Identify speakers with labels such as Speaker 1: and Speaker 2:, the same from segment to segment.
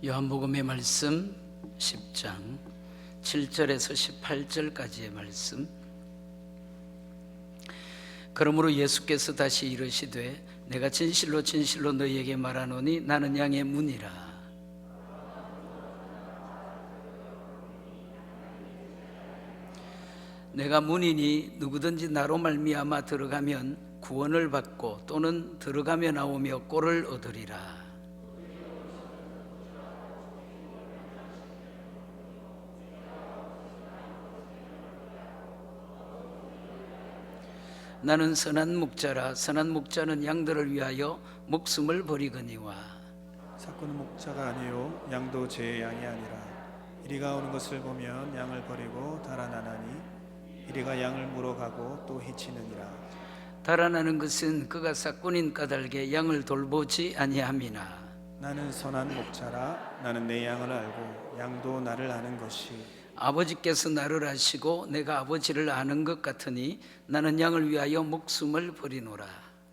Speaker 1: 요한복음의 말씀 10장 7절에서 18절까지의 말씀. 그러므로 예수께서 다시 이르시되 내가 진실로 진실로 너희에게 말하노니 나는 양의 문이라. 내가 문이니 누구든지 나로 말미암아 들어가면 구원을 받고 또는 들어가며 나오며 꼴을 얻으리라. 나는 선한 목자라. 선한 목자는 양들을 위하여 목숨을 버리거니와.
Speaker 2: 사꾼은 목자가 아니요 양도 제 양이 아니라 이리가 오는 것을 보면 양을 버리고 달아나나니 이리가 양을 물어가고 또 해치느니라.
Speaker 1: 달아나는 것은 그가 사꾼인 까닭에 양을 돌보지 아니함이나.
Speaker 2: 나는 선한 목자라. 나는 내 양을 알고 양도 나를 아는 것이.
Speaker 1: 아버지께서 나를 아시고 내가 아버지를 아는 것 같으니 나는 양을 위하여 목숨을 버리노라.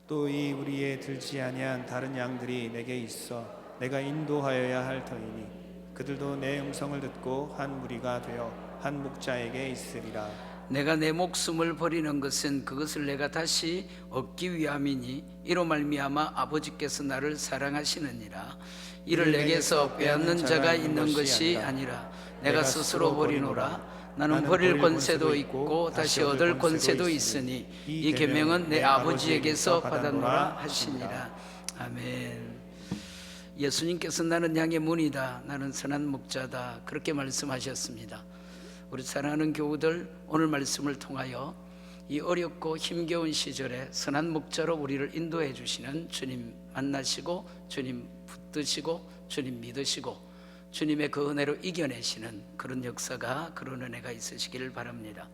Speaker 2: 또 이 우리에 들지 아니한 다른 양들이 내게 있어 내가 인도하여야 할 터이니 그들도 내 음성을 듣고 한 무리가 되어 한 목자에게 있으리라.
Speaker 1: 내가 내 목숨을 버리는 것은 그것을 내가 다시 얻기 위함이니 이로 말미암아 아버지께서 나를 사랑하시느니라. 이를 내게서 빼앗는 자가 있는 것이 아니라 내가 스스로 버리노라. 나는 버릴 권세도 있고 다시 얻을 권세도 있으니 이 계명은 내 아버지에게서 받았노라 하시니라. 아멘. 예수님께서 나는 양의 문이다, 나는 선한 목자다, 그렇게 말씀하셨습니다. 우리 사랑하는 교우들, 오늘 말씀을 통하여 이 어렵고 힘겨운 시절에 선한 목자로 우리를 인도해 주시는 주님 만나시고 주님 붙드시고 주님 믿으시고 주님의 그 은혜로 이겨내시는 그런 역사가, 그런 은혜가 있으시기를 바랍니다.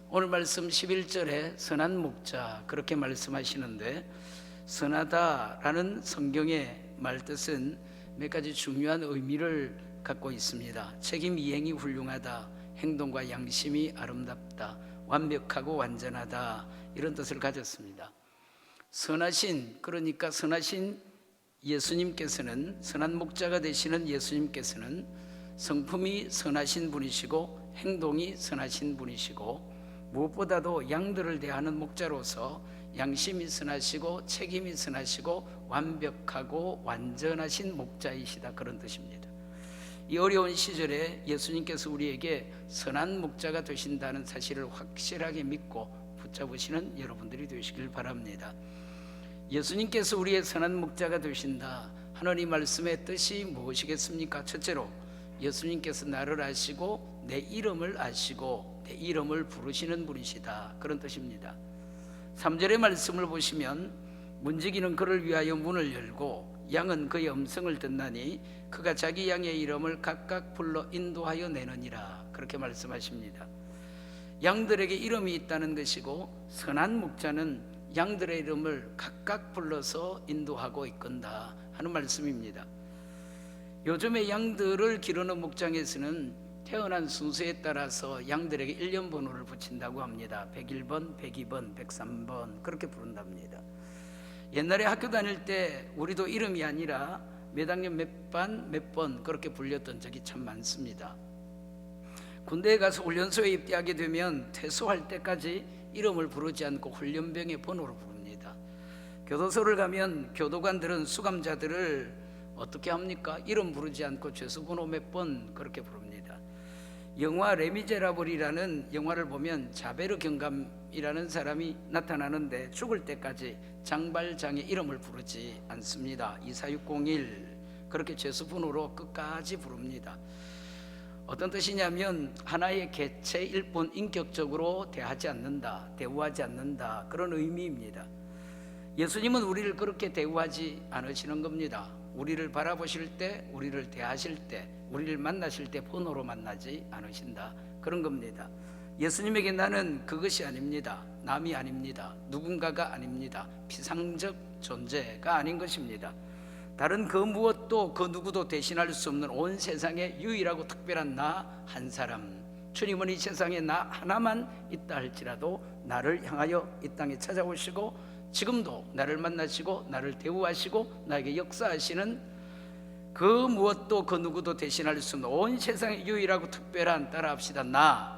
Speaker 1: 오늘 말씀 11절에 선한 목자 그렇게 말씀하시는데, 선하다라는 성경의 말뜻은 몇 가지 중요한 의미를 갖고 있습니다. 책임 이행이 훌륭하다, 행동과 양심이 아름답다, 완벽하고 완전하다, 이런 뜻을 가졌습니다. 선하신, 그러니까 선하신 예수님께서는, 선한 목자가 되시는 예수님께서는 성품이 선하신 분이시고 행동이 선하신 분이시고 무엇보다도 양들을 대하는 목자로서 양심이 선하시고 책임이 선하시고 완벽하고 완전하신 목자이시다, 그런 뜻입니다. 이 어려운 시절에 예수님께서 우리에게 선한 목자가 되신다는 사실을 확실하게 믿고 붙잡으시는 여러분들이 되시길 바랍니다. 예수님께서 우리의 선한 목자가 되신다, 하나님 말씀의 뜻이 무엇이겠습니까? 첫째로 예수님께서 나를 아시고 내 이름을 아시고 내 이름을 부르시는 분이시다, 그런 뜻입니다. 3절의 말씀을 보시면 문지기는 그를 위하여 문을 열고 양은 그의 음성을 듣나니 그가 자기 양의 이름을 각각 불러 인도하여 내느니라, 그렇게 말씀하십니다. 양들에게 이름이 있다는 것이고 선한 목자는 양들의 이름을 각각 불러서 인도하고 이끈다 하는 말씀입니다. 요즘에 양들을 기르는 목장에서는 태어난 순서에 따라서 양들에게 일련 번호를 붙인다고 합니다. 101번, 102번, 103번 그렇게 부른답니다. 옛날에 학교 다닐 때 우리도 이름이 아니라 몇 학년 몇 반 몇 번 그렇게 불렸던 적이 참 많습니다. 군대에 가서 훈련소에 입대하게 되면 퇴소할 때까지 이름을 부르지 않고 훈련병의 번호로 부릅니다. 교도소를 가면 교도관들은 수감자들을 어떻게 합니까? 이름 부르지 않고 죄수 번호 몇 번 그렇게 부릅니다. 영화 레미제라블이라는 영화를 보면 자베르 경감이라는 사람이 나타나는데 죽을 때까지 장발장의 이름을 부르지 않습니다. 24601 그렇게 죄수 번호로 끝까지 부릅니다. 어떤 뜻이냐면 하나의 개체일 뿐 인격적으로 대하지 않는다, 대우하지 않는다, 그런 의미입니다. 예수님은 우리를 그렇게 대우하지 않으시는 겁니다. 우리를 바라보실 때, 우리를 대하실 때, 우리를 만나실 때 번호로 만나지 않으신다, 그런 겁니다. 예수님에게 나는 그것이 아닙니다. 남이 아닙니다. 누군가가 아닙니다. 피상적 존재가 아닌 것입니다. 다른 그 무엇도 그 누구도 대신할 수 없는 온 세상에 유일하고 특별한 나 한 사람, 주님은 이 세상에 나 하나만 있다 할지라도 나를 향하여 이 땅에 찾아오시고 지금도 나를 만나시고 나를 대우하시고 나에게 역사하시는 그 무엇도 그 누구도 대신할 수 없는 온 세상에 유일하고 특별한, 따라합시다, 나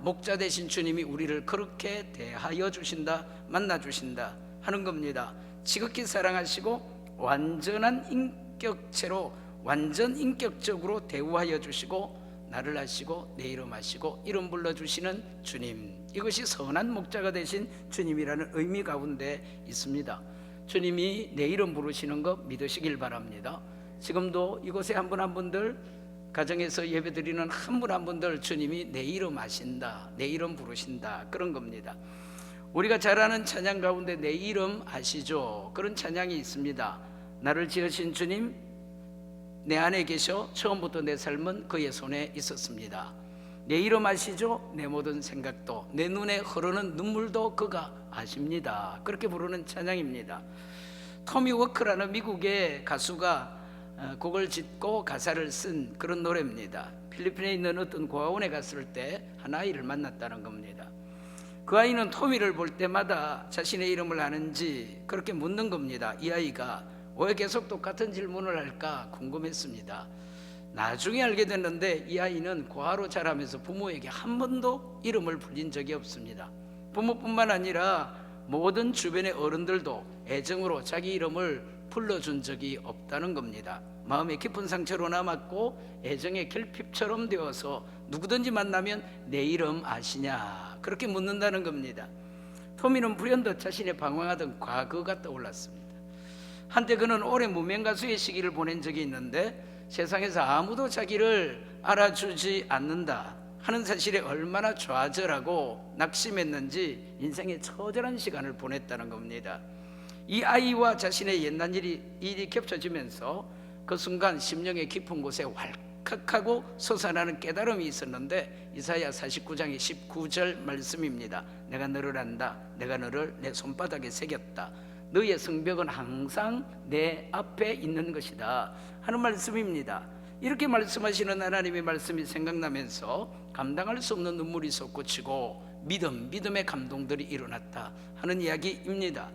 Speaker 1: 목자 되신 주님이 우리를 그렇게 대하여 주신다, 만나 주신다 하는 겁니다. 지극히 사랑하시고 완전한 인격체로, 완전 인격적으로 대우하여 주시고 나를 아시고 내 이름 아시고 이름 불러주시는 주님, 이것이 선한 목자가 되신 주님이라는 의미 가운데 있습니다. 주님이 내 이름 부르시는 거 믿으시길 바랍니다. 지금도 이곳에 한 분 한 분들, 가정에서 예배드리는 한 분 한 분들 주님이 내 이름 아신다, 내 이름 부르신다, 그런 겁니다. 우리가 잘 아는 찬양 가운데 내 이름 아시죠? 그런 찬양이 있습니다. 나를 지으신 주님, 내 안에 계셔 처음부터 내 삶은 그의 손에 있었습니다. 내 이름 아시죠? 내 모든 생각도, 내 눈에 흐르는 눈물도 그가 아십니다. 그렇게 부르는 찬양입니다. 토미 워크라는 미국의 가수가 곡을 짓고 가사를 쓴 그런 노래입니다. 필리핀에 있는 어떤 고아원에 갔을 때 한 아이를 만났다는 겁니다. 그 아이는 토미를 볼 때마다 자신의 이름을 아는지 그렇게 묻는 겁니다. 이 아이가 왜 계속 똑같은 질문을 할까 궁금했습니다. 나중에 알게 됐는데 이 아이는 고아로 자라면서 부모에게 한 번도 이름을 불린 적이 없습니다. 부모뿐만 아니라 모든 주변의 어른들도 애정으로 자기 이름을 불러준 적이 없다는 겁니다. 마음에 깊은 상처로 남았고 애정의 결핍처럼 되어서 누구든지 만나면 내 이름 아시냐 그렇게 묻는다는 겁니다. 토미는 불현듯 자신의 방황하던 과거가 떠올랐습니다. 한때 그는 오래 무명 가수의 시기를 보낸 적이 있는데 세상에서 아무도 자기를 알아주지 않는다 하는 사실에 얼마나 좌절하고 낙심했는지 인생의 처절한 시간을 보냈다는 겁니다. 이 아이와 자신의 옛날 일이 겹쳐지면서 그 순간 심령의 깊은 곳에 왈칵하고 솟아나는 깨달음이 있었는데 이사야 49장의 19절 말씀입니다. 내가 너를 안다. 내가 너를 내 손바닥에 새겼다. 너의 성벽은 항상 내 앞에 있는 것이다 하는 말씀입니다. 이렇게 말씀하시는 하나님의 말씀이 생각나면서 감당할 수 없는 눈물이 솟구치고 믿음의 감동들이 일어났다 하는 이야기입니다.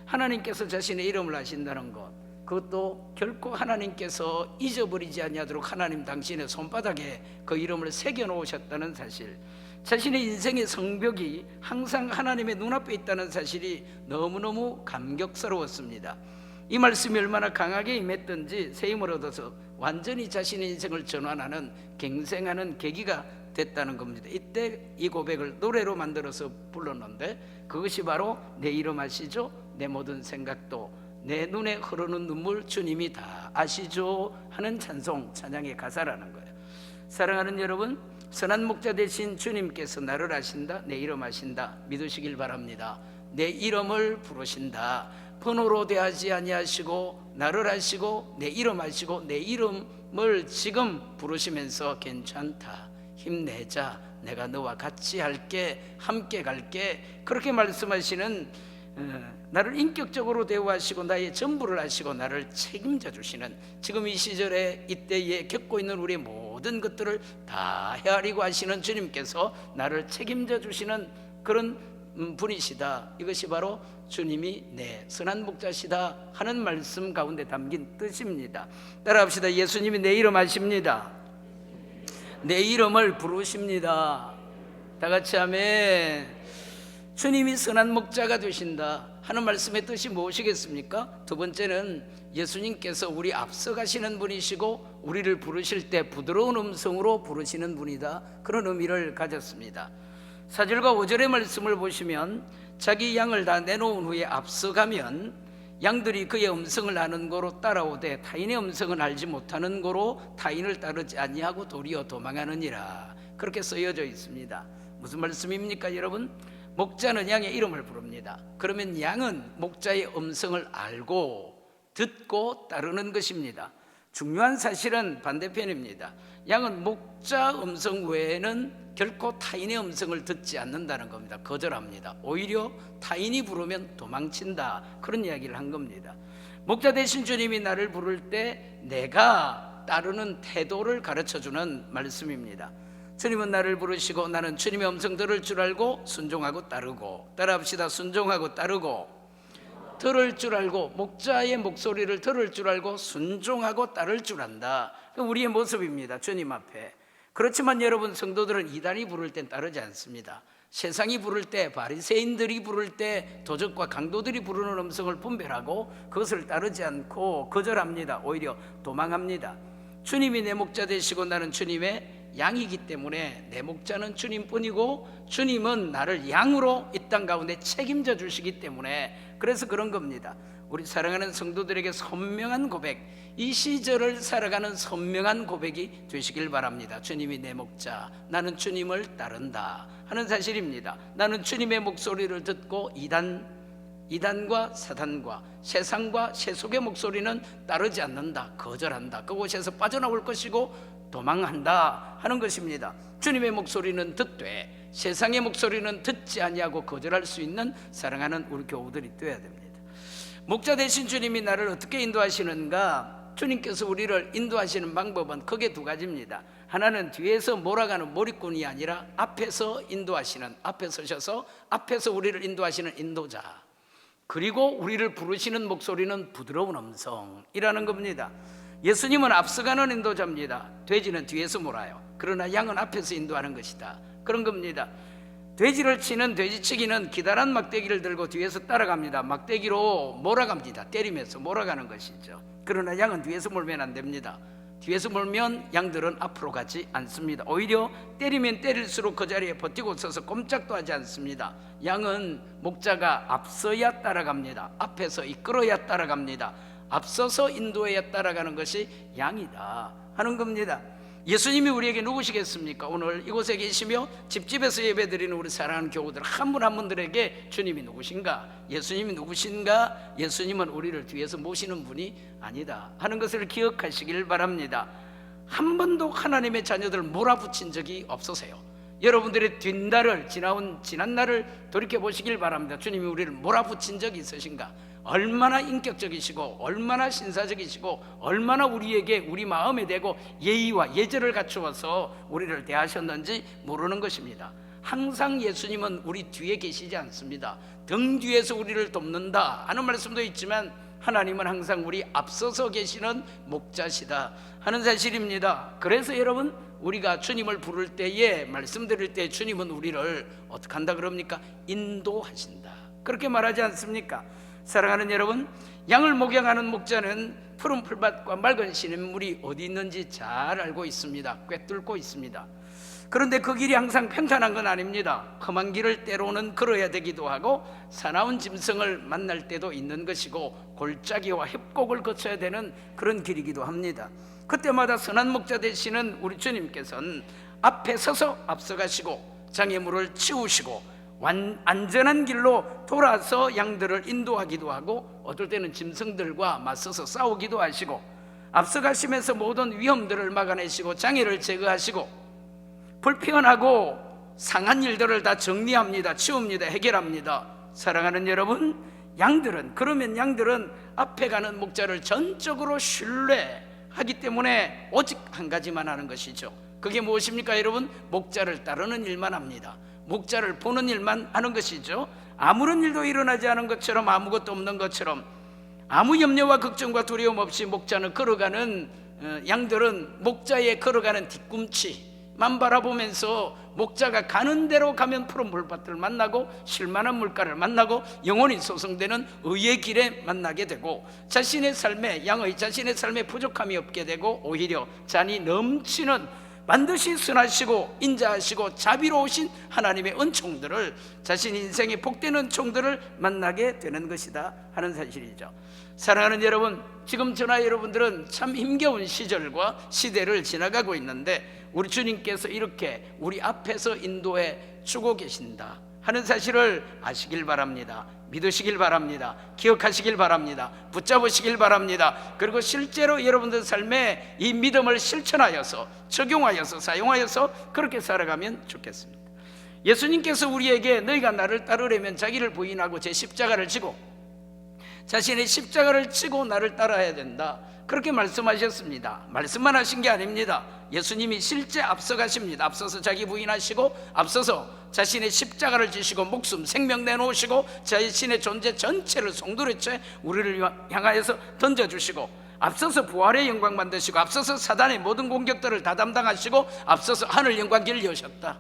Speaker 1: 하나님께서 자신의 이름을 아신다는 것, 그것도 결코 하나님께서 잊어버리지 아니하도록 하나님 당신의 손바닥에 그 이름을 새겨 놓으셨다는 사실, 자신의 인생의 성벽이 항상 하나님의 눈앞에 있다는 사실이 너무너무 감격스러웠습니다. 이 말씀이 얼마나 강하게 임했던지 새 힘을 얻어서 완전히 자신의 인생을 전환하는 갱생하는 계기가 됐다는 겁니다. 이때 이 고백을 노래로 만들어서 불렀는데 그것이 바로 내 이름 아시죠? 내 모든 생각도, 내 눈에 흐르는 눈물 주님이 다 아시죠? 하는 찬양의 가사라는 거예요. 사랑하는 여러분, 선한 목자 되신 주님께서 나를 아신다, 내 이름 아신다 믿으시길 바랍니다. 내 이름을 부르신다. 번호로 대하지 아니하시고 나를 아시고 내 이름 아시고 내 이름을 지금 부르시면서 괜찮다, 힘내자, 내가 너와 같이 할게, 함께 갈게, 그렇게 말씀하시는, 나를 인격적으로 대우하시고 나의 전부를 아시고 나를 책임져 주시는, 지금 이 시절에 이때에 겪고 있는 우리의 모든 것들을 다 헤아리고 하시는 주님께서 나를 책임져 주시는 그런 분이시다. 이것이 바로 주님이 내 선한 목자시다 하는 말씀 가운데 담긴 뜻입니다. 따라합시다. 예수님이 내 이름 아십니다. 내 이름을 부르십니다. 다 같이 아멘. 주님이 선한 목자가 되신다 하는 말씀의 뜻이 무엇이겠습니까? 두 번째는 예수님께서 우리 앞서가시는 분이시고 우리를 부르실 때 부드러운 음성으로 부르시는 분이다, 그런 의미를 가졌습니다. 4절과 5절의 말씀을 보시면 자기 양을 다 내놓은 후에 앞서가면 양들이 그의 음성을 아는 고로 따라오되 타인의 음성은 알지 못하는 고로 타인을 따르지 아니하고 도리어 도망하느니라, 그렇게 쓰여져 있습니다. 무슨 말씀입니까 여러분? 목자는 양의 이름을 부릅니다. 그러면 양은 목자의 음성을 알고 듣고 따르는 것입니다. 중요한 사실은 반대편입니다. 양은 목자 음성 외에는 결코 타인의 음성을 듣지 않는다는 겁니다. 거절합니다. 오히려 타인이 부르면 도망친다, 그런 이야기를 한 겁니다. 목자 되신 주님이 나를 부를 때 내가 따르는 태도를 가르쳐주는 말씀입니다. 주님은 나를 부르시고 나는 주님의 음성 들을 줄 알고 순종하고 따르고, 따라합시다. 순종하고 따르고. 들을 줄 알고, 목자의 목소리를 들을 줄 알고 순종하고 따를 줄 안다. 우리의 모습입니다, 주님 앞에. 그렇지만 여러분, 성도들은 이단이 부를 땐 따르지 않습니다. 세상이 부를 때, 바리새인들이 부를 때, 도적과 강도들이 부르는 음성을 분별하고 그것을 따르지 않고 거절합니다. 오히려 도망합니다. 주님이 내 목자 되시고 나는 주님의 양이기 때문에 내 목자는 주님뿐이고 주님은 나를 양으로 이 땅 가운데 책임져 주시기 때문에, 그래서 그런 겁니다. 우리 사랑하는 성도들에게 선명한 고백, 이 시절을 살아가는 선명한 고백이 되시길 바랍니다. 주님이 내 목자, 나는 주님을 따른다 하는 사실입니다. 나는 주님의 목소리를 듣고 이단과 사단과 세상과 세속의 목소리는 따르지 않는다, 거절한다, 그곳에서 빠져나올 것이고 도망한다 하는 것입니다. 주님의 목소리는 듣되 세상의 목소리는 듣지 아니하고 거절할 수 있는 사랑하는 우리 교우들이 되어야 됩니다. 목자 되신 주님이 나를 어떻게 인도하시는가? 주님께서 우리를 인도하시는 방법은 크게 두 가지입니다. 하나는 뒤에서 몰아가는 몰입꾼이 아니라 앞에서 인도하시는, 앞에 서셔서 앞에서 우리를 인도하시는 인도자, 그리고 우리를 부르시는 목소리는 부드러운 음성이라는 겁니다. 예수님은 앞서가는 인도자입니다. 돼지는 뒤에서 몰아요. 그러나 양은 앞에서 인도하는 것이다, 그런 겁니다. 돼지를 치는 돼지치기는 기다란 막대기를 들고 뒤에서 따라갑니다. 막대기로 몰아갑니다. 때리면서 몰아가는 것이죠. 그러나 양은 뒤에서 몰면 안 됩니다. 뒤에서 몰면 양들은 앞으로 가지 않습니다. 오히려 때리면 때릴수록 그 자리에 버티고 서서 꼼짝도 하지 않습니다. 양은 목자가 앞서야 따라갑니다. 앞에서 이끌어야 따라갑니다. 앞서서 인도해야 따라가는 것이 양이다 하는 겁니다. 예수님이 우리에게 누구시겠습니까? 오늘 이곳에 계시며 집집에서 예배드리는 우리 사랑하는 교우들 한 분 한 분들에게 주님이 누구신가? 예수님이 누구신가? 예수님은 우리를 뒤에서 모시는 분이 아니다 하는 것을 기억하시길 바랍니다. 한 번도 하나님의 자녀들을 몰아붙인 적이 없으세요. 여러분들의 뒷날을, 지난 날을 돌이켜보시길 바랍니다. 주님이 우리를 몰아붙인 적이 있으신가? 얼마나 인격적이시고 얼마나 신사적이시고 얼마나 우리에게, 우리 마음에 대고 예의와 예절을 갖추어서 우리를 대하셨는지 모르는 것입니다. 항상 예수님은 우리 뒤에 계시지 않습니다. 등 뒤에서 우리를 돕는다 하는 말씀도 있지만 하나님은 항상 우리 앞서서 계시는 목자시다 하는 사실입니다. 그래서 여러분, 우리가 주님을 부를 때에, 말씀드릴 때 주님은 우리를 어떻게 한다 그럽니까? 인도하신다, 그렇게 말하지 않습니까? 사랑하는 여러분, 양을 목양하는 목자는 푸른 풀밭과 맑은 시냇물이 어디 있는지 잘 알고 있습니다. 꿰뚫고 있습니다. 그런데 그 길이 항상 평탄한 건 아닙니다. 험한 길을 때로는 걸어야 되기도 하고 사나운 짐승을 만날 때도 있는 것이고 골짜기와 협곡을 거쳐야 되는 그런 길이기도 합니다. 그때마다 선한 목자 되시는 우리 주님께서는 앞에 서서 앞서가시고 장애물을 치우시고 안전한 길로 돌아서 양들을 인도하기도 하고 어떨 때는 짐승들과 맞서서 싸우기도 하시고 앞서가시면서 모든 위험들을 막아내시고 장애를 제거하시고 불편하고 상한 일들을 다 정리합니다. 치웁니다. 해결합니다. 사랑하는 여러분, 그러면 양들은 앞에 가는 목자를 전적으로 신뢰하기 때문에 오직 한 가지만 하는 것이죠. 그게 무엇입니까 여러분? 목자를 따르는 일만 합니다. 목자를 보는 일만 하는 것이죠. 아무런 일도 일어나지 않은 것처럼, 아무것도 없는 것처럼, 아무 염려와 걱정과 두려움 없이 목자는 양들은 목자의 걸어가는 뒤꿈치만 바라보면서 목자가 가는 대로 가면 푸른 물밭을 만나고 쉴만한 물가를 만나고 영원히 소성되는 의의 길에 만나게 되고 자신의 삶에 부족함이 없게 되고 오히려 잔이 넘치는, 반드시 선하시고 인자하시고 자비로우신 하나님의 은총들을, 자신 인생의 복된 은총들을 만나게 되는 것이다 하는 사실이죠. 사랑하는 여러분, 지금 저나 여러분들은 참 힘겨운 시절과 시대를 지나가고 있는데 우리 주님께서 이렇게 우리 앞에서 인도해 주고 계신다 하는 사실을 아시길 바랍니다. 믿으시길 바랍니다. 기억하시길 바랍니다. 붙잡으시길 바랍니다. 그리고 실제로 여러분들 삶에 이 믿음을 실천하여서, 적용하여서, 사용하여서 그렇게 살아가면 좋겠습니다. 예수님께서 우리에게 너희가 나를 따르려면 자기를 부인하고 제 십자가를 지고, 자신의 십자가를 지고 나를 따라야 된다 그렇게 말씀하셨습니다. 말씀만 하신 게 아닙니다. 예수님이 실제 앞서가십니다. 앞서서 자기 부인하시고 앞서서 자신의 십자가를 지시고 목숨 생명 내놓으시고 자신의 존재 전체를 송두리째 우리를 향하여서 던져주시고 앞서서 부활의 영광 만드시고 앞서서 사단의 모든 공격들을 다 담당하시고 앞서서 하늘 영광 길을 여셨다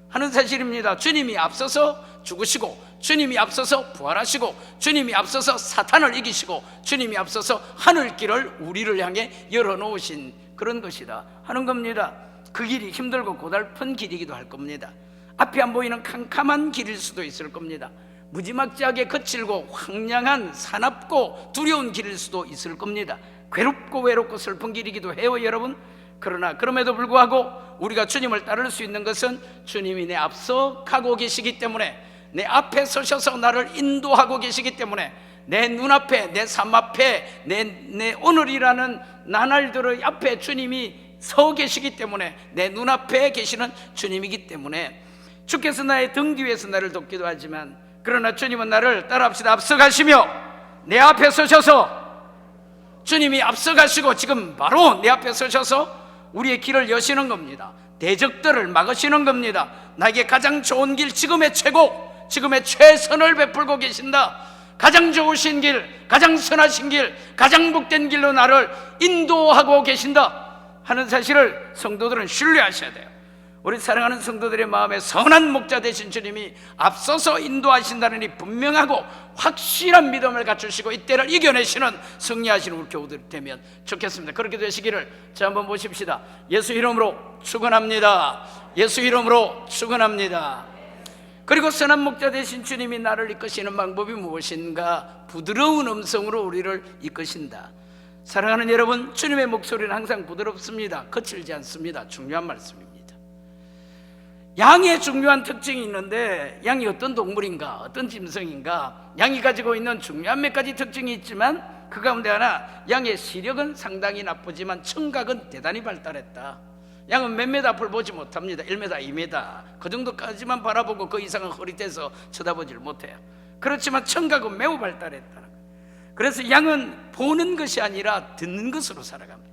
Speaker 1: 하는 사실입니다. 주님이 앞서서 죽으시고 주님이 앞서서 부활하시고 주님이 앞서서 사탄을 이기시고 주님이 앞서서 하늘길을 우리를 향해 열어놓으신 그런 것이다 하는 겁니다. 그 길이 힘들고 고달픈 길이기도 할 겁니다. 앞이 안 보이는 캄캄한 길일 수도 있을 겁니다. 무지막지하게 거칠고 황량한 사납고 두려운 길일 수도 있을 겁니다. 괴롭고 외롭고 슬픈 길이기도 해요 여러분. 그러나 그럼에도 불구하고 우리가 주님을 따를 수 있는 것은 주님이 내 앞서 가고 계시기 때문에, 내 앞에 서셔서 나를 인도하고 계시기 때문에, 내 눈앞에, 내 삶 앞에, 내 오늘이라는 나날들의 앞에 주님이 서 계시기 때문에, 내 눈앞에 계시는 주님이기 때문에 주께서 나의 등 뒤에서 나를 돕기도 하지만, 그러나 주님은 나를 따라합시다. 앞서가시며 내 앞에 서셔서, 주님이 앞서가시고 지금 바로 내 앞에 서셔서 우리의 길을 여시는 겁니다. 대적들을 막으시는 겁니다. 나에게 가장 좋은 길, 지금의 최고, 지금의 최선을 베풀고 계신다. 가장 좋으신 길, 가장 선하신 길, 가장 복된 길로 나를 인도하고 계신다 하는 사실을 성도들은 신뢰하셔야 돼요. 우리 사랑하는 성도들의 마음에 선한 목자 되신 주님이 앞서서 인도하신다는 이 분명하고 확실한 믿음을 갖추시고 이때를 이겨내시는 승리하시는 우리 교우들이 되면 좋겠습니다. 그렇게 되시기를 자 한번 보십시다. 예수 이름으로 축원합니다. 예수 이름으로 축원합니다. 그리고 선한 목자 되신 주님이 나를 이끄시는 방법이 무엇인가? 부드러운 음성으로 우리를 이끄신다. 사랑하는 여러분, 주님의 목소리는 항상 부드럽습니다. 거칠지 않습니다. 중요한 말씀입니다. 양의 중요한 특징이 있는데, 양이 어떤 동물인가, 어떤 짐승인가, 양이 가지고 있는 중요한 몇 가지 특징이 있지만 그 가운데 하나, 양의 시력은 상당히 나쁘지만 청각은 대단히 발달했다. 양은 몇 메다 앞을 보지 못합니다. 1m, 2m 그 정도까지만 바라보고 그 이상은 흐릿해서 쳐다보질 못해요. 그렇지만 청각은 매우 발달했다는 거예요. 그래서 양은 보는 것이 아니라 듣는 것으로 살아갑니다.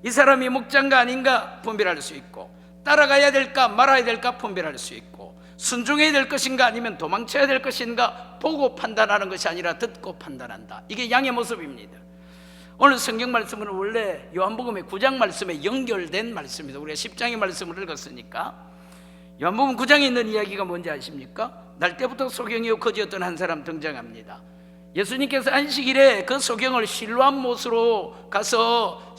Speaker 1: 이 사람이 목자인가 아닌가 분별할 수 있고, 따라가야 될까 말아야 될까 분별할 수 있고, 순종해야 될 것인가 아니면 도망쳐야 될 것인가 보고 판단하는 것이 아니라 듣고 판단한다. 이게 양의 모습입니다. 오늘 성경 말씀은 원래 요한복음의 9장 말씀에 연결된 말씀입니다. 우리가 10장의 말씀을 읽었으니까 요한복음 9장에 있는 이야기가 뭔지 아십니까? 날 때부터 소경이요 거지였던 한 사람 등장합니다. 예수님께서 안식일에 그 소경을 실로암 못으로 가서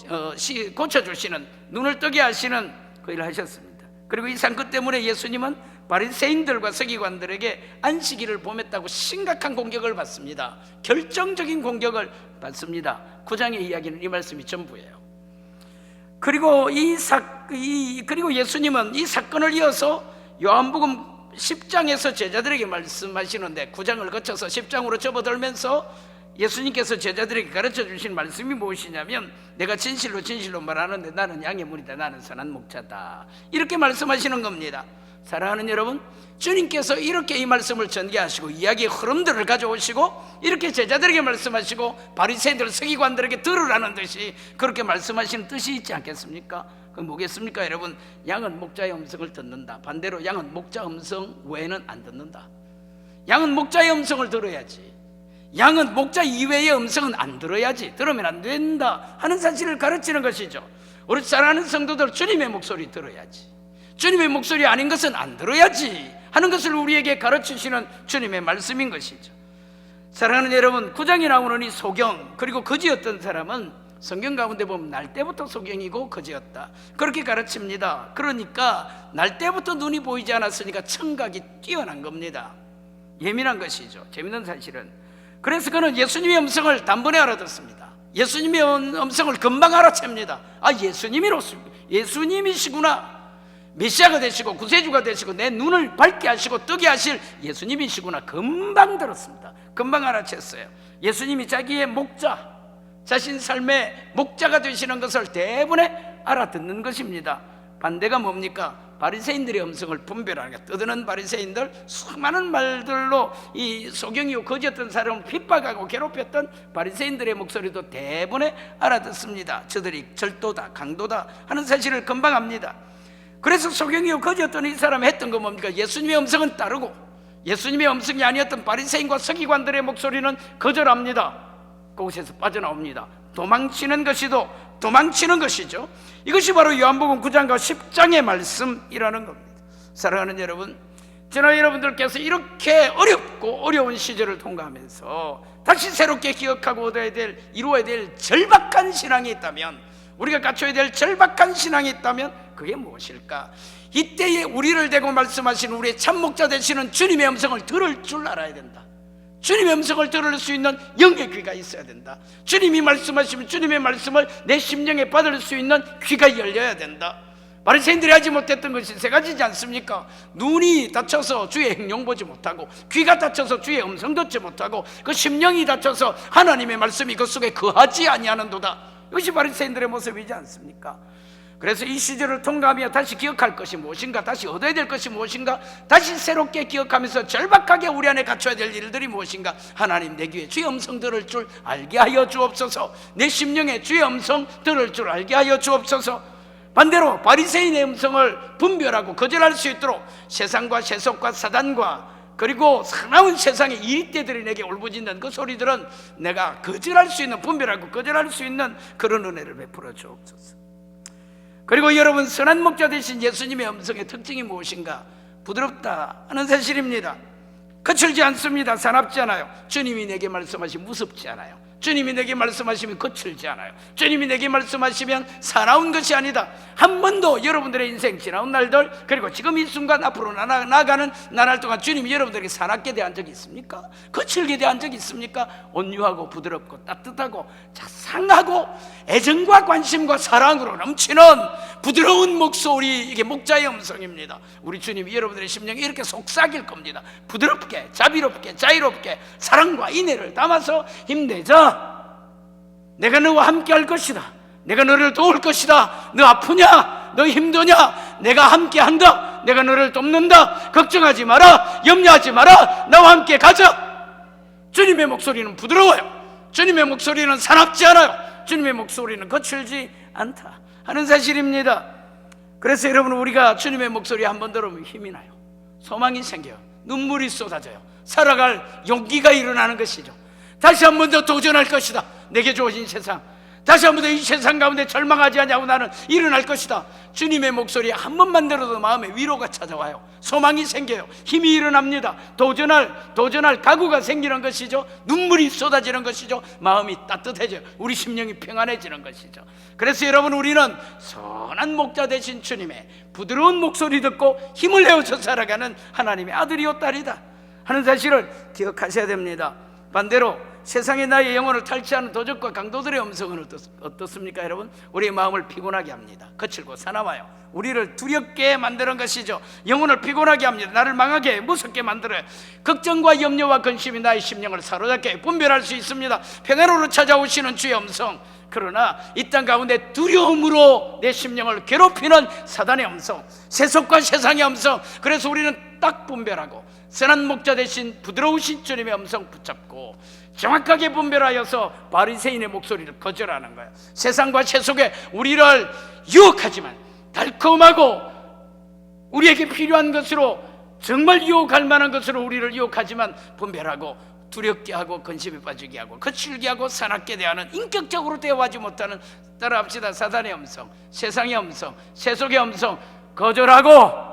Speaker 1: 고쳐주시는, 눈을 뜨게 하시는 그 일을 하셨습니다. 그리고 이 상그 때문에 예수님은 바리새인들과 서기관들에게 안식일을 범했다고 심각한 공격을 받습니다. 결정적인 공격을 받습니다. 9장의 이야기는 이 말씀이 전부예요. 그리고 그리고 예수님은 이 사건을 이어서 요한복음 10장에서 제자들에게 말씀하시는데, 9장을 거쳐서 10장으로 접어들면서 예수님께서 제자들에게 가르쳐 주신 말씀이 무엇이냐면, 내가 진실로 진실로 말하는데 나는 양의 문이다, 나는 선한 목자다, 이렇게 말씀하시는 겁니다. 사랑하는 여러분, 주님께서 이렇게 이 말씀을 전개하시고 이야기의 흐름들을 가져오시고 이렇게 제자들에게 말씀하시고 바리새인들 서기관들에게 들으라는 듯이 그렇게 말씀하시는 뜻이 있지 않겠습니까? 그럼 뭐겠습니까 여러분? 양은 목자의 음성을 듣는다. 반대로 양은 목자 음성 외에는 안 듣는다. 양은 목자의 음성을 들어야지, 양은 목자 이외의 음성은 안 들어야지, 들으면 안 된다 하는 사실을 가르치는 것이죠. 우리 사랑하는 성도들, 주님의 목소리 들어야지, 주님의 목소리 아닌 것은 안 들어야지 하는 것을 우리에게 가르치시는 주님의 말씀인 것이죠. 사랑하는 여러분, 9장에 나오는 이 소경, 그리고 거지였던 사람은 성경 가운데 보면 날 때부터 소경이고 거지였다 그렇게 가르칩니다. 그러니까 날 때부터 눈이 보이지 않았으니까 청각이 뛰어난 겁니다. 예민한 것이죠. 재밌는 사실은, 그래서 그는 예수님의 음성을 단번에 알아듣습니다. 예수님의 음성을 금방 알아챕니다. 아, 예수님이시구나, 메시아가 되시고 구세주가 되시고 내 눈을 밝게 하시고 뜨게 하실 예수님이시구나, 금방 들었습니다. 금방 알아챘어요. 예수님이 자기의 목자, 자신 삶의 목자가 되시는 것을 대번에 알아듣는 것입니다. 반대가 뭡니까? 바리새인들의 음성을 분별하는 것. 떠드는 바리새인들, 수많은 말들로 이 소경이요 거지였던 사람을 핍박하고 괴롭혔던 바리새인들의 목소리도 대부분에 알아듣습니다. 저들이 절도다 강도다 하는 사실을 금방 압니다. 그래서 소경이요 거지였던 이 사람이 했던 건 뭡니까? 예수님의 음성은 따르고 예수님의 음성이 아니었던 바리새인과 서기관들의 목소리는 거절합니다. 그곳에서 빠져나옵니다. 도망치는 것이죠. 이것이 바로 요한복음 9장과 10장의 말씀이라는 겁니다. 사랑하는 여러분, 저는 여러분들께서 이렇게 어렵고 어려운 시절을 통과하면서 다시 새롭게 기억하고 얻어야 될, 이루어야 될 절박한 신앙이 있다면, 우리가 갖춰야 될 절박한 신앙이 있다면 그게 무엇일까? 이때에 우리를 대고 말씀하신 우리의 참목자 되시는 주님의 음성을 들을 줄 알아야 된다. 주님의 음성을 들을 수 있는 영의 귀가 있어야 된다. 주님이 말씀하시면 주님의 말씀을 내 심령에 받을 수 있는 귀가 열려야 된다. 바리새인들이 하지 못했던 것이 세 가지지 않습니까? 눈이 닫혀서 주의 행령 보지 못하고, 귀가 닫혀서 주의 음성 듣지 못하고, 그 심령이 닫혀서 하나님의 말씀이 그 속에 거하지 아니하는도다. 이것이 바리새인들의 모습이지 않습니까? 그래서 이 시절을 통과하며 다시 기억할 것이 무엇인가, 다시 얻어야 될 것이 무엇인가, 다시 새롭게 기억하면서 절박하게 우리 안에 갖춰야 될 일들이 무엇인가. 하나님, 내 귀에 주의 음성 들을 줄 알게 하여 주옵소서. 내 심령에 주의 음성 들을 줄 알게 하여 주옵소서. 반대로 바리새인의 음성을 분별하고 거절할 수 있도록 세상과 세속과 사단과 그리고 사나운 세상의 이익대들이 내게 울부짖는 그 소리들은 내가 거절할 수 있는, 분별하고 거절할 수 있는 그런 은혜를 베풀어 주옵소서. 그리고 여러분, 선한 목자 되신 예수님의 음성의 특징이 무엇인가? 부드럽다 하는 사실입니다. 거칠지 않습니다. 사납지 않아요. 주님이 내게 말씀하시면 무섭지 않아요. 주님이 내게 말씀하시면 거칠지 않아요. 주님이 내게 말씀하시면 사나운 것이 아니다. 한 번도 여러분들의 인생 지나온 날들, 그리고 지금 이 순간 앞으로 나아가는 나날 동안 주님이 여러분들에게 사납게 대한 적이 있습니까? 거칠게 대한 적이 있습니까? 온유하고 부드럽고 따뜻하고 자상하고 애정과 관심과 사랑으로 넘치는 부드러운 목소리, 이게 목자의 음성입니다. 우리 주님이 여러분들의 심령에 이렇게 속삭일 겁니다. 부드럽게, 자비롭게, 자유롭게 사랑과 인애를 담아서 힘내자. 내가 너와 함께 할 것이다. 내가 너를 도울 것이다. 너 아프냐? 너 힘드냐? 내가 함께 한다. 내가 너를 돕는다. 걱정하지 마라. 염려하지 마라. 나와 함께 가자. 주님의 목소리는 부드러워요. 주님의 목소리는 사납지 않아요. 주님의 목소리는 거칠지 않다 하는 사실입니다. 그래서 여러분, 우리가 주님의 목소리 한번 들으면 힘이 나요. 소망이 생겨요. 눈물이 쏟아져요. 살아갈 용기가 일어나는 것이죠. 다시 한 번 더 도전할 것이다. 내게 주어진 세상, 다시 한 번 더 이 세상 가운데 절망하지 않냐고 나는 일어날 것이다. 주님의 목소리 한 번만 들어도 마음에 위로가 찾아와요. 소망이 생겨요. 힘이 일어납니다. 도전할 각오가 생기는 것이죠. 눈물이 쏟아지는 것이죠. 마음이 따뜻해져요. 우리 심령이 평안해지는 것이죠. 그래서 여러분, 우리는 선한 목자 되신 주님의 부드러운 목소리 듣고 힘을 내어서 살아가는 하나님의 아들이요 딸이다 하는 사실을 기억하셔야 됩니다. 반대로 세상에 나의 영혼을 탈취하는 도적과 강도들의 음성은 어떻습니까 여러분? 우리의 마음을 피곤하게 합니다. 거칠고 사나워요. 우리를 두렵게 만드는 것이죠. 영혼을 피곤하게 합니다. 나를 망하게, 무섭게 만들어요. 걱정과 염려와 근심이 나의 심령을 사로잡게 분별할 수 있습니다. 평안으로 찾아오시는 주의 음성. 그러나 이 땅 가운데 두려움으로 내 심령을 괴롭히는 사단의 음성, 세속과 세상의 음성. 그래서 우리는 딱 분별하고 선한 목자 대신 부드러우신 주님의 음성 붙잡고 정확하게 분별하여서 바리새인의 목소리를 거절하는 거예요. 세상과 세속에 우리를 유혹하지만, 달콤하고 우리에게 필요한 것으로, 정말 유혹할 만한 것으로 우리를 유혹하지만 분별하고 두렵게 하고 근심에 빠지게 하고 거칠게 하고 사납게 대하는, 인격적으로 대화하지 못하는, 따라합시다, 사단의 음성, 세상의 음성, 세속의 음성 거절하고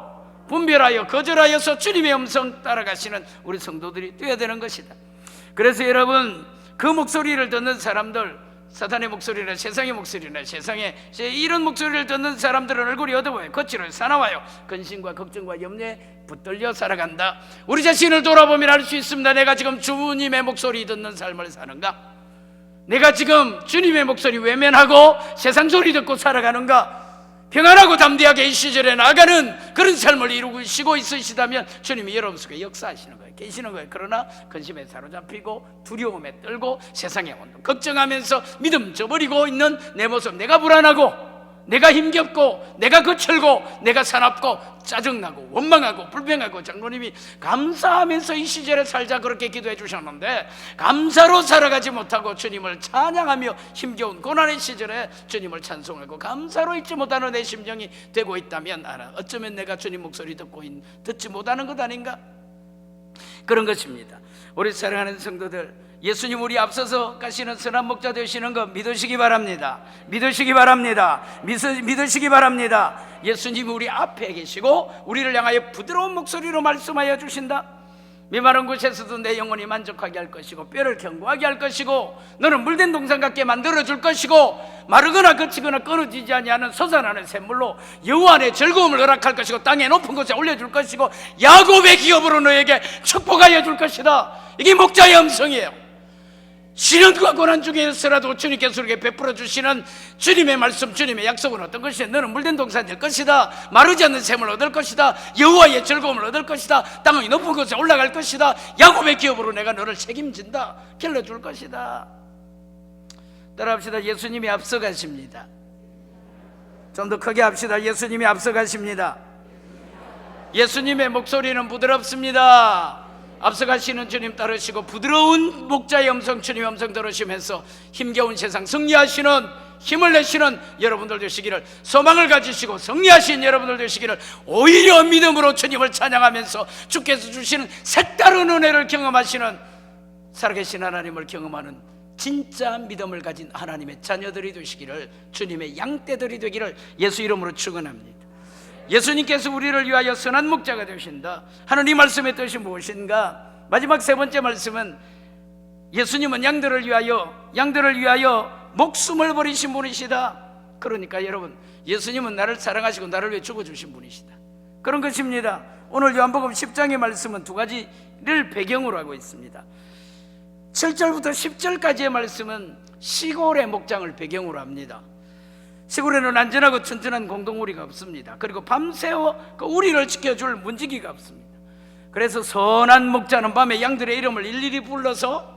Speaker 1: 분별하여 거절하여서 주님의 음성 따라가시는 우리 성도들이 되어야 되는 것이다. 그래서 여러분, 그 목소리를 듣는 사람들, 사탄의 목소리나 세상의 목소리나 세상의 이런 목소리를 듣는 사람들은 얼굴이 어두워요. 거칠어요. 사나워요. 근심과 걱정과 염려에 붙들려 살아간다. 우리 자신을 돌아보면 알 수 있습니다. 내가 지금 주님의 목소리 듣는 삶을 사는가? 내가 지금 주님의 목소리 외면하고 세상 소리 듣고 살아가는가? 평안하고 담대하게 이 시절에 나아가는 그런 삶을 이루시고 있으시다면 주님이 여러분 속에 역사하시는 거예요. 계시는 거예요. 그러나 근심에 사로잡히고 두려움에 떨고 세상에 걱정하면서 믿음 저버리고 있는 내 모습, 내가 불안하고 내가 힘겹고 내가 거칠고 내가 사납고 짜증나고 원망하고 불평하고 장로님이 감사하면서 이 시절에 살자 그렇게 기도해 주셨는데, 감사로 살아가지 못하고 주님을 찬양하며 힘겨운 고난의 시절에 주님을 찬송하고 감사로 잊지 못하는 내 심정이 되고 있다면, 어쩌면 내가 주님 목소리 듣지 못하는 것 아닌가? 그런 것입니다. 우리 사랑하는 성도들, 예수님 우리 앞서서 가시는 선한 목자 되시는 거 믿으시기 바랍니다. 믿으시기 바랍니다. 믿으시기 바랍니다. 예수님이 우리 앞에 계시고 우리를 향하여 부드러운 목소리로 말씀하여 주신다. 메마른 곳에서도 내 영혼이 만족하게 할 것이고 뼈를 견고하게 할 것이고 너는 물된 동산 같게 만들어 줄 것이고 마르거나 거치거나 끊어지지 아니하는 솟아나는 샘물로 여호와 안에 즐거움을 허락할 것이고 땅의 높은 곳에 올려줄 것이고 야곱의 기업으로 너에게 축복하여 줄 것이다. 이게 목자의 음성이에요. 시련과 고난 중에서라도 주님께서 우리에게 베풀어 주시는 주님의 말씀, 주님의 약속은 어떤 것이냐? 너는 물된 동산이 될 것이다. 마르지 않는 샘을 얻을 것이다. 여호와의 즐거움을 얻을 것이다. 땅의 높은 곳에 올라갈 것이다. 야곱의 기업으로 내가 너를 책임진다. 길러줄 것이다. 따라합시다. 예수님이 앞서가십니다. 좀 더 크게 합시다. 예수님이 앞서가십니다. 예수님의 목소리는 부드럽습니다. 앞서가시는 주님 따르시고 부드러운 목자의 음성, 주님의 음성 들으시면서 힘겨운 세상 승리하시는, 힘을 내시는 여러분들 되시기를, 소망을 가지시고 승리하신 여러분들 되시기를, 오히려 믿음으로 주님을 찬양하면서 주께서 주시는 색다른 은혜를 경험하시는, 살아계신 하나님을 경험하는 진짜 믿음을 가진 하나님의 자녀들이 되시기를, 주님의 양떼들이 되기를 예수 이름으로 축원합니다. 예수님께서 우리를 위하여 선한 목자가 되신다. 하나님 말씀의 뜻이 무엇인가? 마지막 세 번째 말씀은 예수님은 양들을 위하여 목숨을 버리신 분이시다. 그러니까 여러분, 예수님은 나를 사랑하시고 나를 위해 죽어주신 분이시다. 그런 것입니다. 오늘 요한복음 10장의 말씀은 두 가지를 배경으로 하고 있습니다. 7절부터 10절까지의 말씀은 시골의 목장을 배경으로 합니다. 시골에는 안전하고 튼튼한 공동우리가 없습니다. 그리고 밤새워 그 우리를 지켜줄 문지기가 없습니다. 그래서 선한 목자는 밤에 양들의 이름을 일일이 불러서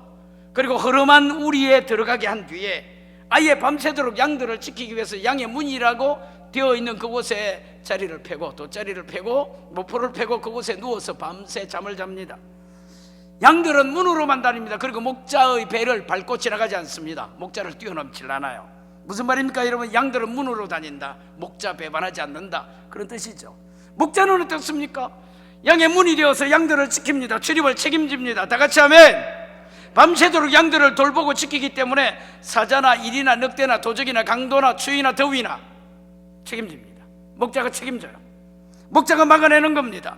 Speaker 1: 그리고 허름한 우리에 들어가게 한 뒤에 아예 밤새도록 양들을 지키기 위해서 양의 문이라고 되어 있는 그곳에 자리를 펴고, 돗자리를 펴고 모포를 펴고 그곳에 누워서 밤새 잠을 잡니다. 양들은 문으로만 다닙니다. 그리고 목자의 배를 밟고 지나가지 않습니다. 목자를 뛰어넘질 않아요. 무슨 말입니까 여러분? 양들은 문으로 다닌다, 목자 배반하지 않는다, 그런 뜻이죠. 목자는 어떻습니까? 양의 문이 되어서 양들을 지킵니다. 출입을 책임집니다. 다 같이 아멘. 밤새도록 양들을 돌보고 지키기 때문에 사자나 일이나 늑대나 도적이나 강도나 추위나 더위나 책임집니다. 목자가 책임져요. 목자가 막아내는 겁니다.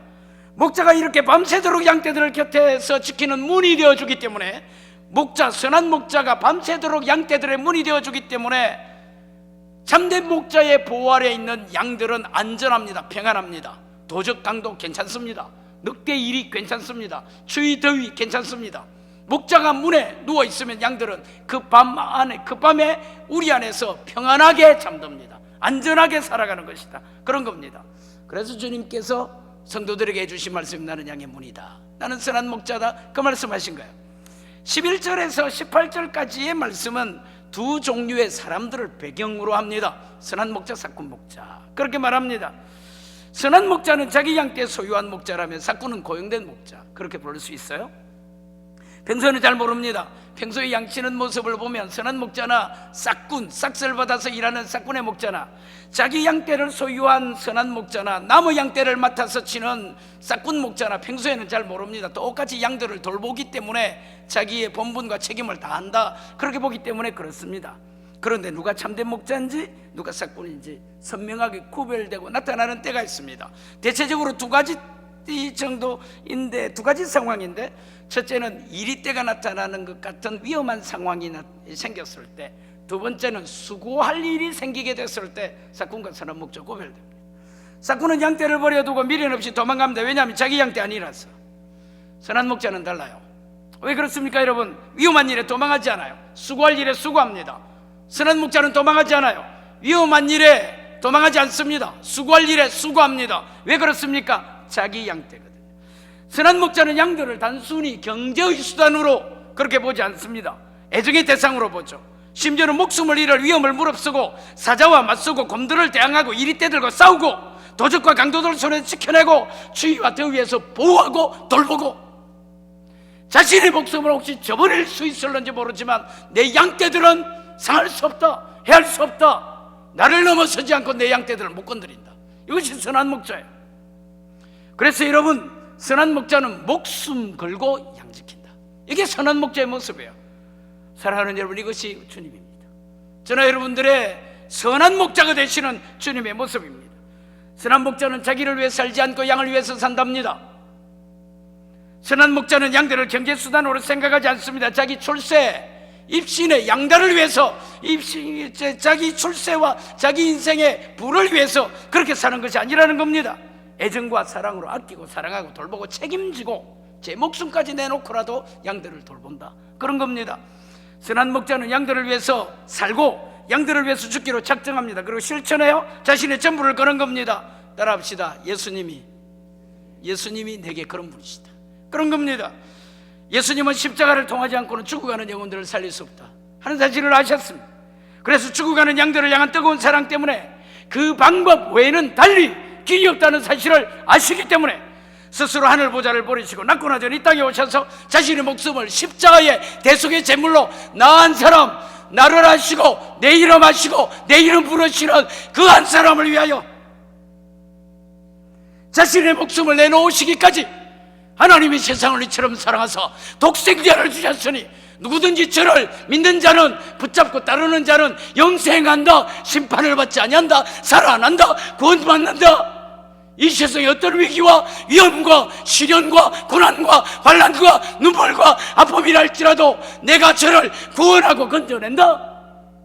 Speaker 1: 목자가 이렇게 밤새도록 양떼들을 곁에서 지키는 문이 되어주기 때문에, 목자, 선한 목자가 밤새도록 양떼들의 문이 되어주기 때문에 참된 목자의 보호 아래 있는 양들은 안전합니다. 평안합니다. 도적 강도 괜찮습니다. 늑대 일이 괜찮습니다. 추위 더위 괜찮습니다. 목자가 문에 누워 있으면 양들은 그 밤에 우리 안에서 평안하게 잠듭니다. 안전하게 살아가는 것이다. 그런 겁니다. 그래서 주님께서 성도들에게 해주신 말씀이 나는 양의 문이다, 나는 선한 목자다, 그 말씀하신 거예요. 11절에서 18절까지의 말씀은 두 종류의 사람들을 배경으로 합니다. 선한 목자, 삭군 목자, 그렇게 말합니다. 선한 목자는 자기 양떼 소유한 목자라면 삭군은 고용된 목자, 그렇게 부를 수 있어요? 평소에는 잘 모릅니다. 평소에 양치는 모습을 보면 선한 목자나 싹군, 싹을 받아서 일하는 싹군의 목자나 자기 양떼를 소유한 선한 목자나 남의 양떼를 맡아서 치는 싹군 목자나 평소에는 잘 모릅니다. 똑같이 양들을 돌보기 때문에 자기의 본분과 책임을 다한다, 그렇게 보기 때문에 그렇습니다. 그런데 누가 참된 목자인지 누가 싹군인지 선명하게 구별되고 나타나는 때가 있습니다. 대체적으로 두 가지 정도인데, 두 가지 상황인데, 첫째는 이리 때가 나타나는 것 같은 위험한 상황이 생겼을 때, 두 번째는 수고할 일이 생기게 됐을 때 삭군과 선한 목자 구별됩니다. 삭군은 양떼를 버려두고 미련 없이 도망갑니다. 왜냐하면 자기 양떼 아니라서. 선한 목자는 달라요. 왜 그렇습니까 여러분? 위험한 일에 도망하지 않아요. 수고할 일에 수고합니다. 선한 목자는 도망하지 않아요. 위험한 일에 도망하지 않습니다. 수고할 일에 수고합니다. 왜 그렇습니까? 자기 양떼거든요. 선한 목자는 양들을 단순히 경제의 수단으로 그렇게 보지 않습니다. 애정의 대상으로 보죠. 심지어는 목숨을 잃을 위험을 무릅쓰고 사자와 맞서고 곰들을 대항하고 이리떼 들고 싸우고 도적과 강도들 손에 지켜내고 추위와 더위에서 보호하고 돌보고 자신의 목숨을 혹시 저버릴 수 있을런지 모르지만 내 양떼들은 상할 수 없다, 해할 수 없다. 나를 넘어서지 않고 내 양떼들을 못 건드린다. 이것이 선한 목자예요. 그래서 여러분, 선한 목자는 목숨 걸고 양 지킨다. 이게 선한 목자의 모습이에요. 사랑하는 여러분, 이것이 주님입니다. 저나 여러분들의 선한 목자가 되시는 주님의 모습입니다. 선한 목자는 자기를 위해 살지 않고 양을 위해서 산답니다. 선한 목자는 양들을 경제수단으로 생각하지 않습니다. 자기 출세, 입신의 양다를 위해서, 자기 출세와 자기 인생의 부를 위해서 그렇게 사는 것이 아니라는 겁니다. 애정과 사랑으로 아끼고 사랑하고 돌보고 책임지고 제 목숨까지 내놓고라도 양들을 돌본다, 그런 겁니다. 선한 목자는 양들을 위해서 살고 양들을 위해서 죽기로 작정합니다. 그리고 실천해요. 자신의 전부를 거는 겁니다. 따라합시다. 예수님이 내게 그런 분이시다, 그런 겁니다. 예수님은 십자가를 통하지 않고는 죽어가는 영혼들을 살릴 수 없다 하는 사실을 아셨습니다. 그래서 죽어가는 양들을 향한 뜨거운 사랑 때문에 그 방법 외에는 달리 길이 없다는 사실을 아시기 때문에 스스로 하늘 보좌를 버리시고 낳고나 전 이 땅에 오셔서 자신의 목숨을 십자가의 대속의 제물로 나한 사람, 나를 아시고 내 이름 아시고 내 이름 부르시는 그 한 사람을 위하여 자신의 목숨을 내놓으시기까지 하나님이 세상을 이처럼 사랑하사 독생자를 주셨으니 누구든지 저를 믿는 자는, 붙잡고 따르는 자는 영생한다, 심판을 받지 아니한다, 살아난다, 구원받는다. 이 세상의 어떤 위기와 위험과 시련과 고난과 환난과 눈물과 아픔이라 할지라도 내가 저를 구원하고 건져낸다.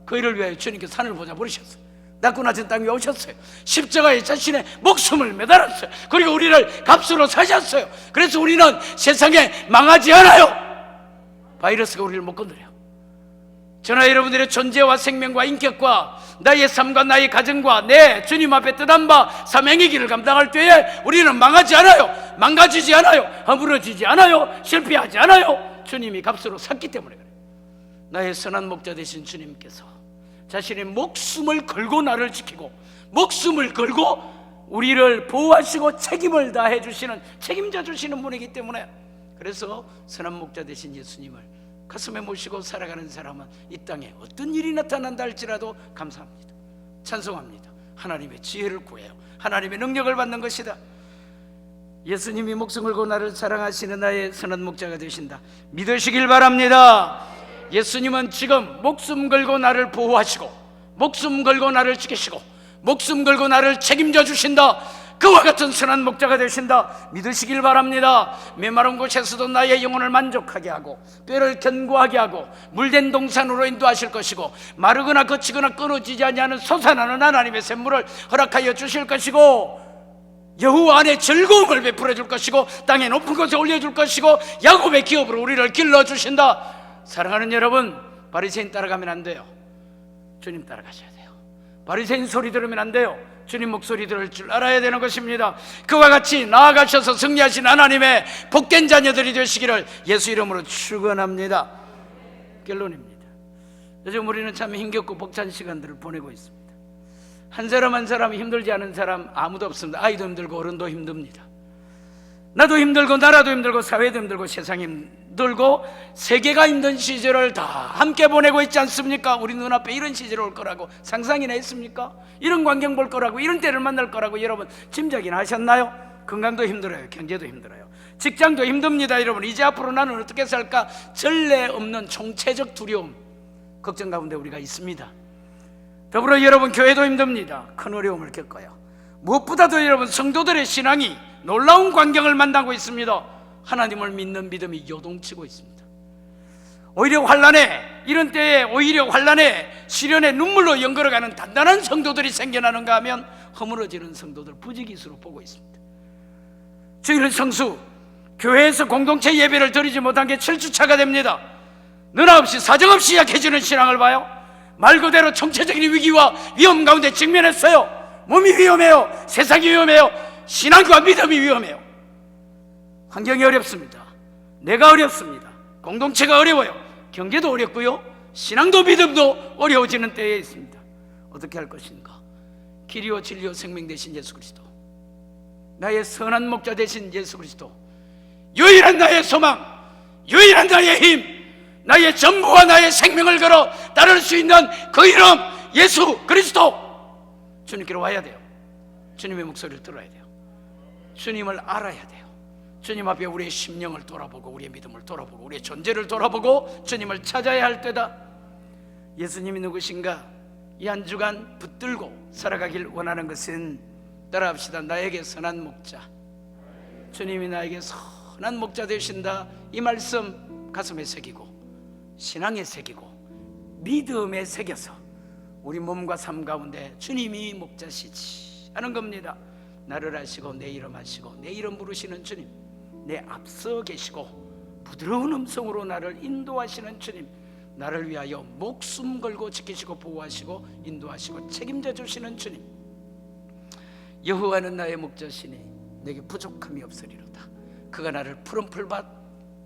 Speaker 1: 그 일을 위하여 주님께서 산을 보자 버리셨어요. 낳고 낮은 땅에 오셨어요. 십자가에 자신의 목숨을 매달았어요. 그리고 우리를 값으로 사셨어요. 그래서 우리는 세상에 망하지 않아요. 바이러스가 우리를 못 건드려요. 저나 여러분들의 존재와 생명과 인격과 나의 삶과 나의 가정과 내 주님 앞에 뜻한 바 사명의 길을 감당할 때에 우리는 망하지 않아요. 망가지지 않아요. 허물어지지 않아요. 실패하지 않아요. 주님이 값으로 샀기 때문에 그래요. 나의 선한 목자 되신 주님께서 자신의 목숨을 걸고 나를 지키고 목숨을 걸고 우리를 보호하시고 책임을 다해 주시는, 책임져 주시는 분이기 때문에, 그래서 선한 목자 되신 예수님을 가슴에 모시고 살아가는 사람은 이 땅에 어떤 일이 나타난다 할지라도 감사합니다, 찬송합니다. 하나님의 지혜를 구해요. 하나님의 능력을 받는 것이다. 예수님이 목숨 걸고 나를 사랑하시는 나의 선한 목자가 되신다 믿으시길 바랍니다. 예수님은 지금 목숨 걸고 나를 보호하시고 목숨 걸고 나를 지키시고 목숨 걸고 나를 책임져 주신다. 그와 같은 선한 목자가 되신다 믿으시길 바랍니다. 메마른 곳에서도 나의 영혼을 만족하게 하고 뼈를 견고하게 하고 물된 동산으로 인도하실 것이고 마르거나 거치거나 끊어지지 아니하는 솟아나는 하나님의 샘물을 허락하여 주실 것이고 여호와 안에 즐거움을 베풀어 줄 것이고 땅의 높은 곳에 올려줄 것이고 야곱의 기업으로 우리를 길러주신다. 사랑하는 여러분, 바리새인 따라가면 안 돼요. 주님 따라가셔야 돼요. 바리새인 소리 들으면 안 돼요. 주님 목소리 들을 줄 알아야 되는 것입니다. 그와 같이 나아가셔서 승리하신 하나님의 복된 자녀들이 되시기를 예수 이름으로 축원합니다. 결론입니다. 요즘 우리는 참 힘겹고 벅찬 시간들을 보내고 있습니다. 한 사람 한 사람 힘들지 않은 사람 아무도 없습니다. 아이도 힘들고 어른도 힘듭니다. 나도 힘들고 나라도 힘들고 사회도 힘들고 세상이 힘들고 세계가 힘든 시절을 다 함께 보내고 있지 않습니까? 우리 눈앞에 이런 시절이 올 거라고 상상이나 했습니까? 이런 광경 볼 거라고, 이런 때를 만날 거라고 여러분 짐작이나 하셨나요? 건강도 힘들어요. 경제도 힘들어요. 직장도 힘듭니다. 여러분, 이제 앞으로 나는 어떻게 살까? 전례 없는 총체적 두려움, 걱정 가운데 우리가 있습니다. 더불어 여러분, 교회도 힘듭니다. 큰 어려움을 겪어요. 무엇보다도 여러분, 성도들의 신앙이 놀라운 광경을 만나고 있습니다. 하나님을 믿는 믿음이 요동치고 있습니다. 오히려 환난에, 이런 때에 오히려 환난에 시련에 눈물로 연걸어가는 단단한 성도들이 생겨나는가 하면 허물어지는 성도들 부지기수로 보고 있습니다. 주일 성수, 교회에서 공동체 예배를 드리지 못한 게 7주차가 됩니다. 너나 없이 사정없이 약해지는 신앙을 봐요. 말 그대로 총체적인 위기와 위험 가운데 직면했어요. 몸이 위험해요. 세상이 위험해요. 신앙과 믿음이 위험해요. 환경이 어렵습니다. 내가 어렵습니다. 공동체가 어려워요. 경제도 어렵고요. 신앙도 믿음도 어려워지는 때에 있습니다. 어떻게 할 것인가? 길이요 진리요 생명 되신 예수 그리스도, 나의 선한 목자 되신 예수 그리스도, 유일한 나의 소망, 유일한 나의 힘, 나의 전부와 나의 생명을 걸어 따를 수 있는 그 이름 예수 그리스도, 주님께로 와야 돼요. 주님의 목소리를 들어야 돼요. 주님을 알아야 돼요. 주님 앞에 우리의 심령을 돌아보고 우리의 믿음을 돌아보고 우리의 존재를 돌아보고 주님을 찾아야 할 때다. 예수님이 누구신가? 이 한 주간 붙들고 살아가길 원하는 것은, 따라합시다. 나에게 선한 목자, 주님이 나에게 선한 목자 되신다. 이 말씀 가슴에 새기고 신앙에 새기고 믿음에 새겨서 우리 몸과 삶 가운데 주님이 목자시지 하는 겁니다. 나를 아시고 내 이름 아시고 내 이름 부르시는 주님, 내 앞서 계시고 부드러운 음성으로 나를 인도하시는 주님, 나를 위하여 목숨 걸고 지키시고 보호하시고 인도하시고 책임져 주시는 주님, 여호와는 나의 목자시니 내게 부족함이 없으리로다. 그가 나를 푸른 풀밭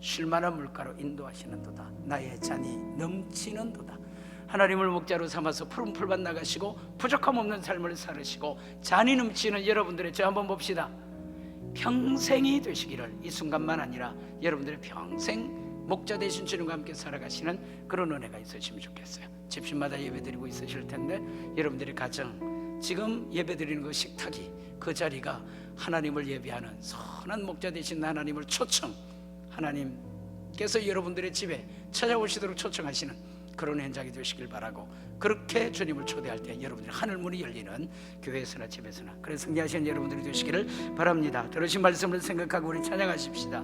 Speaker 1: 쉴만한 물가로 인도하시는도다. 나의 잔이 넘치는도다. 하나님을 목자로 삼아서 푸른 풀밭 나가시고 부족함 없는 삶을 살으시고 잔이 넘치는 여러분들의, 저 한번 봅시다, 평생이 되시기를, 이 순간만 아니라 여러분들의 평생 목자 되신 주님과 함께 살아가시는 그런 은혜가 있으시면 좋겠어요. 집집마다 예배드리고 있으실 텐데 여러분들의 가정, 지금 예배드리는 그 식탁이, 그 자리가 하나님을 예배하는 선한 목자 되신 하나님을 초청, 하나님께서 여러분들의 집에 찾아오시도록 초청하시는 그런 현장이 되시길 바라고, 그렇게 주님을 초대할 때 여러분들의 하늘문이 열리는 교회에서나 집에서나 그래서 승리하시는 여러분들이 되시기를 바랍니다. 들으신 말씀을 생각하고 우리 찬양하십시다.